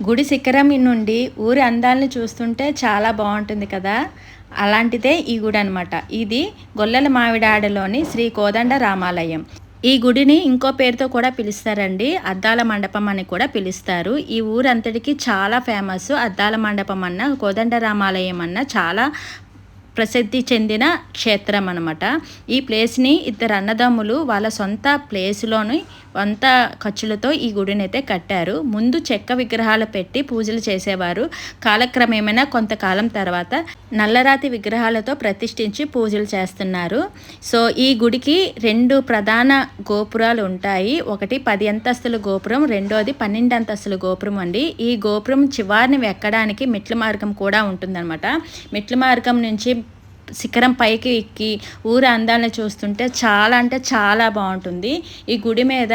గుడి శిఖరం నుండి ఊరి అందాలను చూస్తుంటే చాలా బాగుంటుంది కదా. అలాంటిదే ఈ గుడి అనమాట. ఇది గొల్లల మావిడాడలోని శ్రీ కోదండ రామాలయం. ఈ గుడిని ఇంకో పేరుతో కూడా పిలుస్తారండి, అద్దాల మండపం అని కూడా పిలుస్తారు. ఈ ఊరంతటికి చాలా ఫేమస్. అద్దాల మండపం అన్న కోదండ రామాలయం అన్న చాలా ప్రసిద్ధి చెందిన క్షేత్రం అనమాట. ఈ ప్లేస్ని ఇద్దరు అన్నదమ్ములు వాళ్ళ సొంత ప్లేస్లోని వంత ఖర్చులతో ఈ గుడిని అయితే కట్టారు. ముందు చెక్క విగ్రహాలు పెట్టి పూజలు చేసేవారు. కాలక్రమేమైనా కొంతకాలం తర్వాత నల్లరాతి విగ్రహాలతో ప్రతిష్ఠించి పూజలు చేస్తున్నారు. సో ఈ గుడికి 2 ప్రధాన గోపురాలు ఉంటాయి. ఒకటి 10 అంతస్తుల గోపురం, రెండోది 12 అంతస్తుల గోపురం అండి. ఈ గోపురం చివరిని ఎక్కడానికి మెట్ల మార్గం కూడా ఉంటుందన్నమాట. మెట్ల మార్గం నుంచి శిఖరం పైకి ఎక్కి ఊరి అందాలను చూస్తుంటే చాలా అంటే చాలా బాగుంటుంది. ఈ గుడి మీద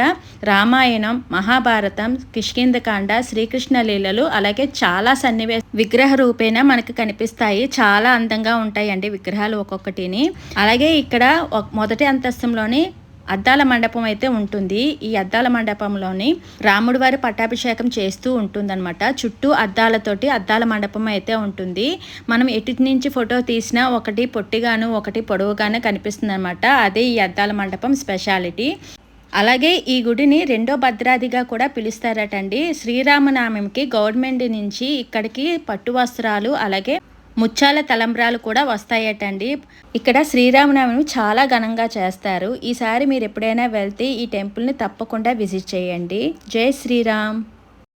రామాయణం, మహాభారతం, కిష్కింధకాండ, శ్రీకృష్ణ లీలలు, అలాగే చాలా విగ్రహ రూపేణ మనకు కనిపిస్తాయి. చాలా అందంగా ఉంటాయండి విగ్రహాలు ఒక్కొక్కటిని. అలాగే ఇక్కడ మొదటి అంతస్తులోని అద్దాల మండపం అయితే ఉంటుంది. ఈ అద్దాల మండపంలోని రాముడి వారి పట్టాభిషేకం చేస్తూ ఉంటుందన్నమాట. చుట్టూ అద్దాలతోటి అద్దాల మండపం అయితే ఉంటుంది. మనం ఎటు నుంచి ఫోటో తీసినా ఒకటి పొట్టిగాను ఒకటి పొడవుగాను కనిపిస్తుంది అనమాట. అదే ఈ అద్దాల మండపం స్పెషాలిటీ. అలాగే ఈ గుడిని 2వ భద్రాదిగా కూడా పిలుస్తారటండి. శ్రీరామనామంకి గవర్నమెంట్ నుంచి ఇక్కడికి పట్టు వస్త్రాలు అలాగే ముత్యాల తలంబ్రాలు కూడా వస్తాయటండి. ఇక్కడ శ్రీరామనవమి చాలా ఘనంగా చేస్తారు. ఈసారి మీరు ఎప్పుడైనా వెళ్తే ఈ టెంపుల్ని తప్పకుండా విజిట్ చేయండి. జై శ్రీరామ్.